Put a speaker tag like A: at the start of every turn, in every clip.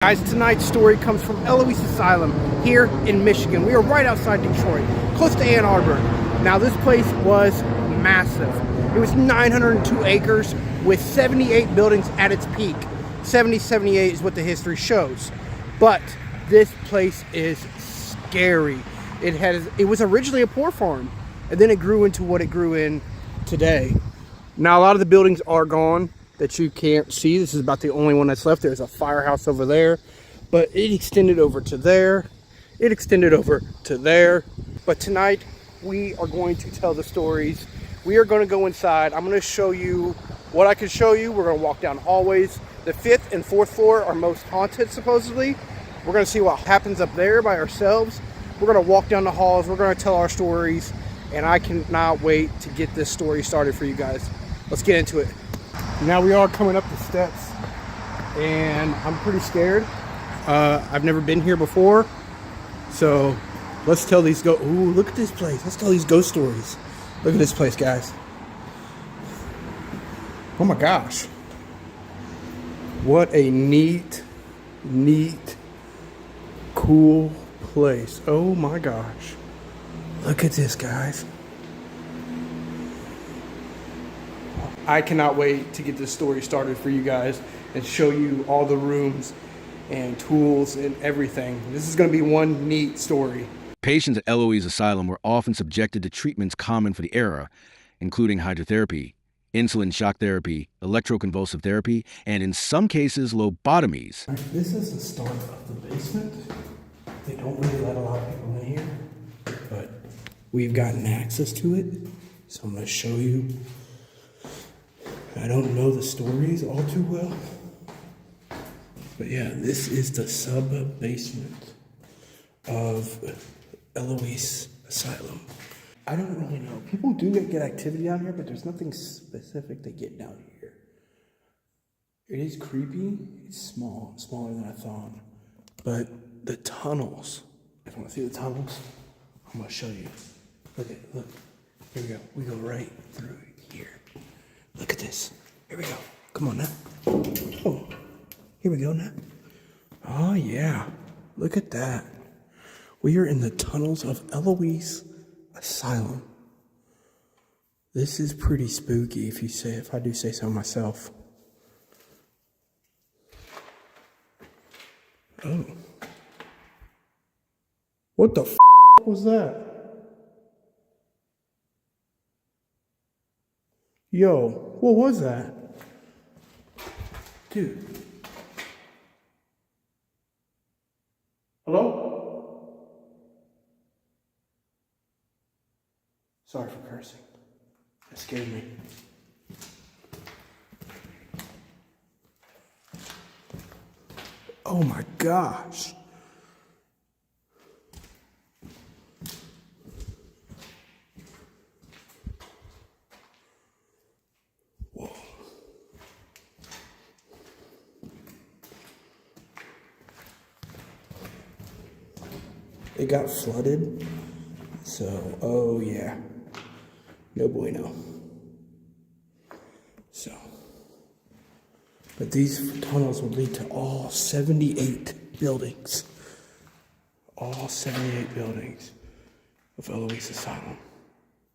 A: Guys, tonight's story comes from Eloise Asylum here in Michigan. We are right outside Detroit, close to Ann Arbor. Now, this place was massive. It was 902 acres with 78 buildings at its peak. 78 is what the history shows. But this place is scary. It was originally a poor farm, and then it grew into what it grew in today. Now, a lot of the buildings are gone that you can't see. This is about the only one that's left. There's a firehouse over there, but it extended over to there. It extended over to there. But tonight, we are going to tell the stories. We are going to go inside. I'm going to show you what I can show you. We're going to walk down hallways. The 5th and 4th floor are most haunted, supposedly. We're going to see what happens up there by ourselves. We're going to walk down the halls. We're going to tell our stories. And I cannot wait to get this story started for you guys. Let's get into it. Now we are coming up the steps, and I'm pretty scared. I've never been here before, so let's tell these Ooh, look at this place. Let's tell these ghost stories. Look at this place, guys. Oh my gosh. What a neat, cool place. Oh my gosh. Look at this, guys. I cannot wait to get this story started for you guys and show you all the rooms and tools and everything. This is going to be one neat story.
B: Patients at Eloise Asylum were often subjected to treatments common for the era, including hydrotherapy, insulin shock therapy, electroconvulsive therapy, and in some cases, lobotomies.
A: This is the start of the basement. They don't really let a lot of people in here, but we've gotten access to it, so I'm going to show you. I don't know the stories all too well, but yeah, this is the sub-basement of Eloise Asylum. I don't really know. People do get activity down here, but there's nothing specific they get down here. It is creepy. It's smaller than I thought. But the tunnels, if you want to see the tunnels, I'm going to show you. Look, here we go. We go right through here. Look at this. Here we go. Come on now. Oh, here we go now. Oh, yeah. Look at that. We are in the tunnels of Eloise Asylum. This is pretty spooky if I do say so myself. Oh. What the was that? Yo, what was that? Dude. Hello? Sorry for cursing. That scared me. Oh my gosh. It got flooded, so, oh yeah, no bueno. So, but these tunnels would lead to all 78 buildings. All 78 buildings of Eloise Asylum.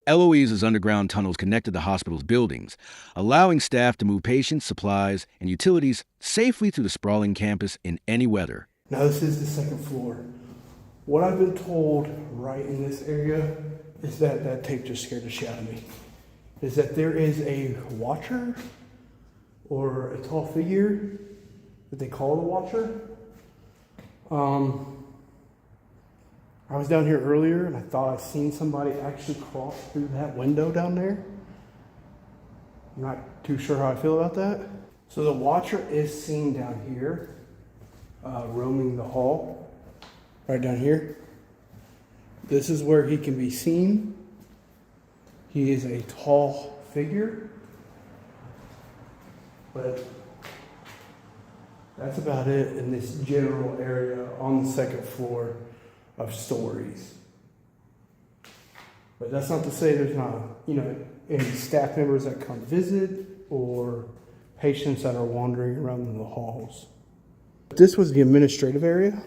B: Eloise's underground tunnels connected the hospital's buildings, allowing staff to move patients, supplies, and utilities safely through the sprawling campus in any weather.
A: Now this is the 2nd floor. What I've been told right in this area is that tape just scared the shit out of me. Is that there is a watcher or a tall figure that they call the watcher. I was down here earlier and I thought I seen somebody actually cross through that window down there. I'm not too sure how I feel about that. So the watcher is seen down here, roaming the hall. Right down here. This is where he can be seen. He is a tall figure. But that's about it in this general area on the 2nd floor of stories. But that's not to say there's not, any staff members that come visit or patients that are wandering around in the halls. This was the administrative area.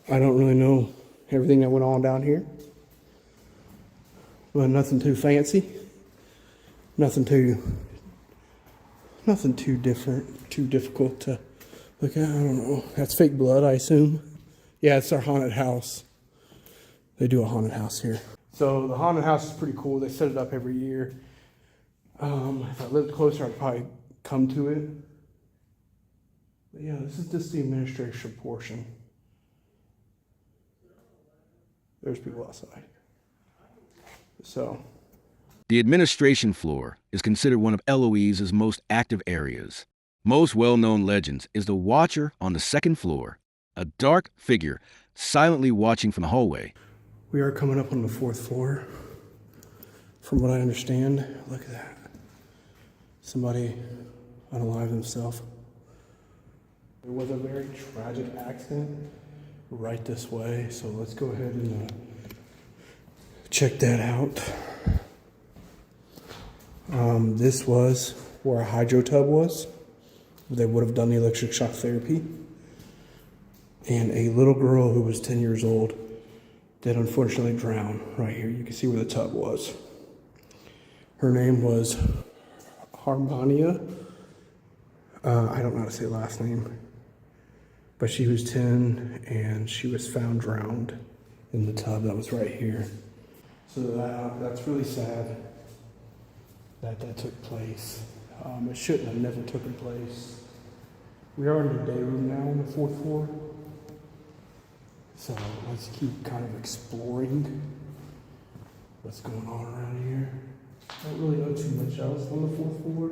A: I don't really know everything that went on down here, but nothing too fancy, nothing too different, too difficult to look at. I don't know. That's fake blood, I assume. Yeah, it's our haunted house. They do a haunted house here. So the haunted house is pretty cool. They set it up every year. If I lived closer, I'd probably come to it. But yeah, this is just the administration portion. There's people outside. So.
B: The administration floor is considered one of Eloise's most active areas. Most well-known legends is the Watcher on the second floor, a dark figure silently watching from the hallway.
A: We are coming up on the 4th floor. From what I understand, look at that. Somebody unalived themselves. There was a very tragic accident right this way, so let's go ahead and check that out. This was where a hydro tub was. They would have done the electric shock therapy. And a little girl who was 10 years old did unfortunately drown right here. You can see where the tub was. Her name was Harmonia. I don't know how to say the last name. But she was 10 and she was found drowned in the tub that was right here. So that's really sad that took place. It shouldn't have never taken place. We are in the day room now on the 4th floor. So let's keep kind of exploring what's going on around here. Don't really know too much else on the 4th floor.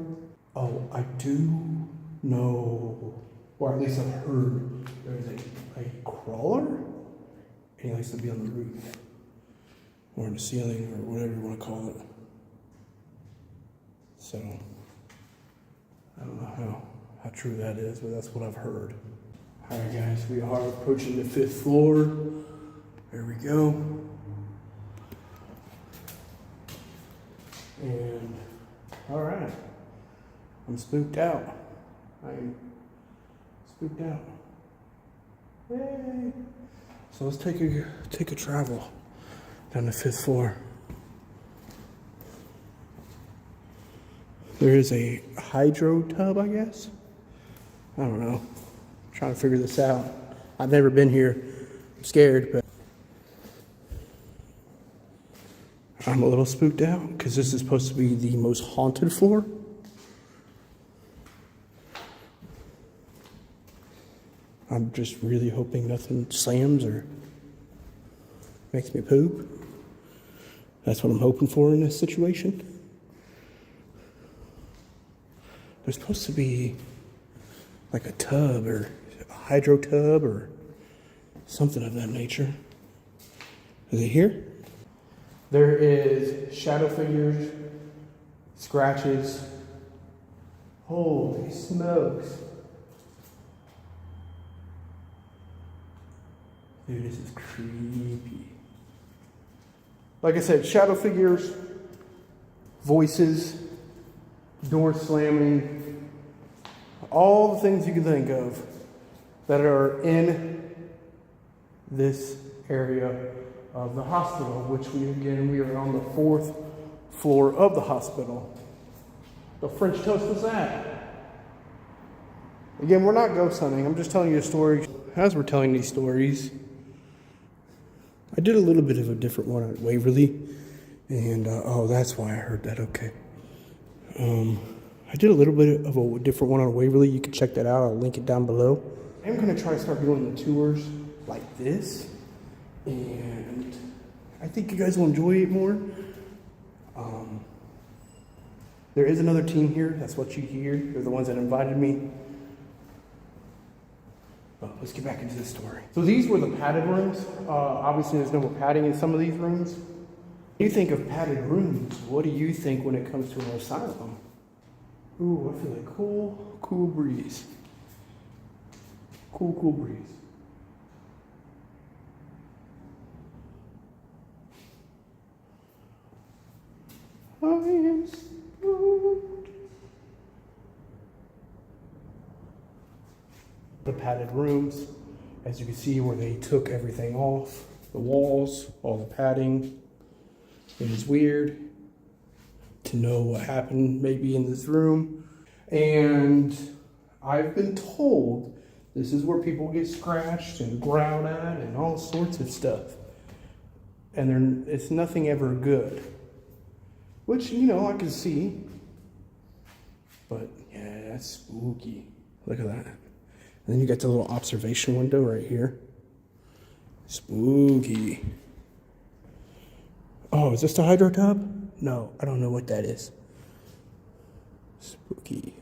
A: Oh, I do know, or at least I've heard, there's a crawler, and he likes to be on the roof, or in the ceiling, or whatever you want to call it. So, I don't know how true that is, but that's what I've heard. All right, guys, we are approaching the 5th floor. There we go. And, all right. I'm spooked out. I'm spooked out. Yay. So let's take a travel down the 5th floor. There is a hydro tub, I guess. I don't know. I'm trying to figure this out. I've never been here. I'm scared, but I'm a little spooked out because this is supposed to be the most haunted floor. I'm just really hoping nothing slams or makes me poop. That's what I'm hoping for in this situation. There's supposed to be like a tub or a hydro tub or something of that nature. Is it here? There is shadow figures, scratches. Holy smokes. Dude, this is creepy. Like I said, shadow figures, voices, door slamming, all the things you can think of that are in this area of the hospital, which we are on the 4th floor of the hospital. The French toast was that. Again, we're not ghost hunting. I'm just telling you a story. As we're telling these stories, I did a little bit of a different one at Waverly, and oh, that's why I heard that. Okay. I did a little bit of a different one on Waverly. You can check that out. I'll link it down below. I'm going to try to start doing the tours like this, and I think you guys will enjoy it more. There is another team here. That's what you hear. They're the ones that invited me. But let's get back into the story. So these were the padded rooms. Obviously, there's no more padding in some of these rooms. When you think of padded rooms, what do you think when it comes to an asylum? Ooh, I feel like cool breeze. Cool breeze. I am spooked. padded rooms, as you can see, where they took everything off the walls, all the padding. It is weird to know what happened maybe in this room. And I've been told this is where people get scratched and ground at and all sorts of stuff. And it's nothing ever good. Which, you know, I can see. But yeah, that's spooky. Look at that. And then you got the little observation window right here. Spooky. Oh, is this the hydro tub? No, I don't know what that is. Spooky.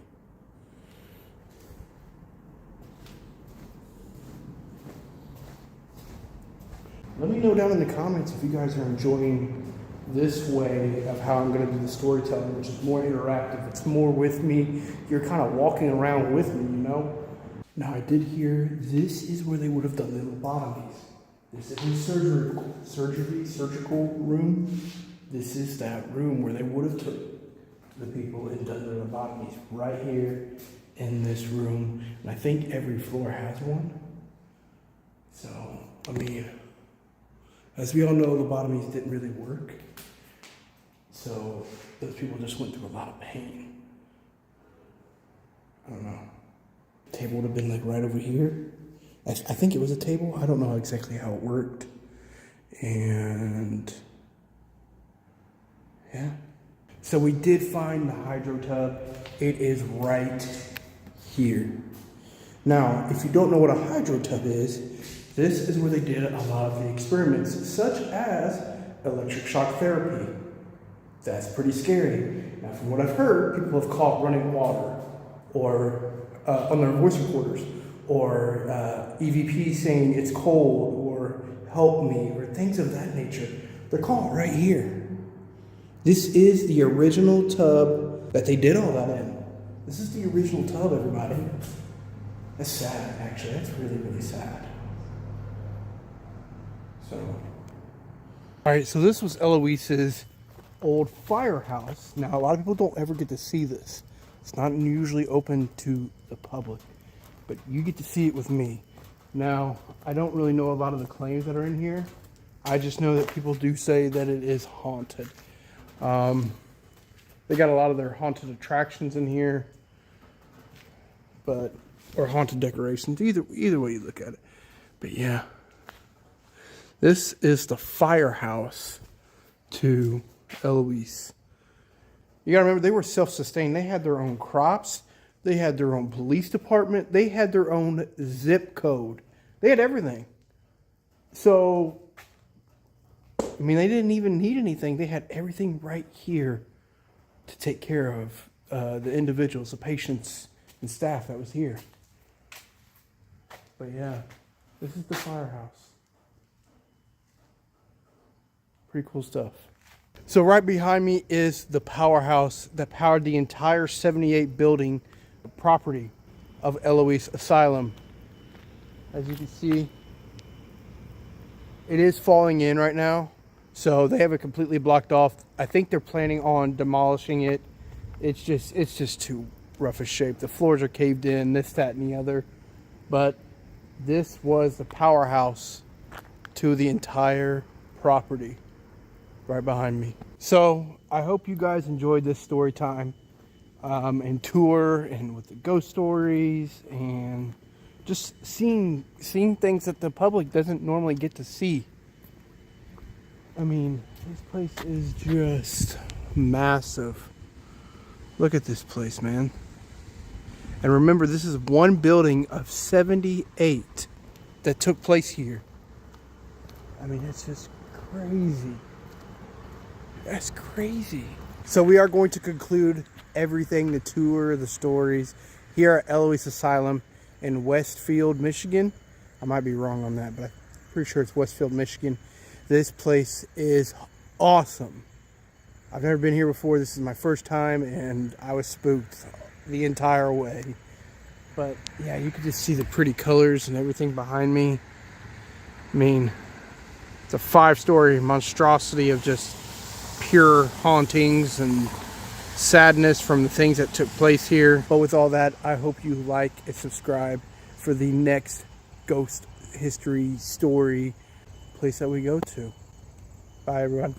A: Let me know down in the comments if you guys are enjoying this way of how I'm going to do the storytelling, which is more interactive. It's more with me. You're kind of walking around with me, you know? Now, I did hear this is where they would have done the lobotomies. This isn't surgical room. This is that room where they would have took the people and done their lobotomies right here in this room. And I think every floor has one. So, I mean, as we all know, lobotomies didn't really work. So those people just went through a lot of pain. I don't know. The table would have been like right over here. I think it was a table. I don't know exactly how it worked. And yeah. So we did find the hydro tub. It is right here. Now, if you don't know what a hydro tub is, this is where they did a lot of the experiments, such as electric shock therapy. That's pretty scary. Now, from what I've heard, people have caught running water, or on their voice recorders, or EVP saying it's cold, or help me, or things of that nature. They're caught right here. This is the original tub that they did all that in. This is the original tub, everybody. That's sad, actually. That's really, really sad. So, all right, so this was Eloise's old firehouse. Now, a lot of people don't ever get to see this. It's not usually open to the public, but you get to see it with me. Now, I don't really know a lot of the claims that are in here. I just know that people do say that it is haunted. They got a lot of their haunted attractions in here, or haunted decorations, either way you look at it. But yeah. This is the firehouse to Eloise. You gotta remember, they were self-sustained. They had their own crops. They had their own police department. They had their own zip code. They had everything. So, I mean, they didn't even need anything. They had everything right here to take care of the individuals, the patients, and staff that was here. But yeah, this is the firehouse. Pretty cool stuff. So right behind me is the powerhouse that powered the entire 78 building property of Eloise Asylum. As you can see, it is falling in right now. So they have it completely blocked off. I think they're planning on demolishing it. It's just too rough a shape. The floors are caved in, this, that, and the other. But this was the powerhouse to the entire property. Right behind me. So I hope you guys enjoyed this story time and tour, and with the ghost stories, and just seeing things that the public doesn't normally get to see. I mean, this place is just massive. Look at this place, man. And remember, this is one building of 78 that took place here. I mean, it's just crazy. That's crazy. So we are going to conclude everything, the tour, the stories, here at Eloise Asylum in Westfield, Michigan. I might be wrong on that, but I'm pretty sure it's Westfield, Michigan. This place is awesome. I've never been here before. This is my first time, and I was spooked the entire way. But yeah, you can just see the pretty colors and everything behind me. I mean, it's a 5-story monstrosity of just pure hauntings and sadness from the things that took place here. But with all that, I hope you like and subscribe for the next ghost history story place that we go to. Bye, everyone.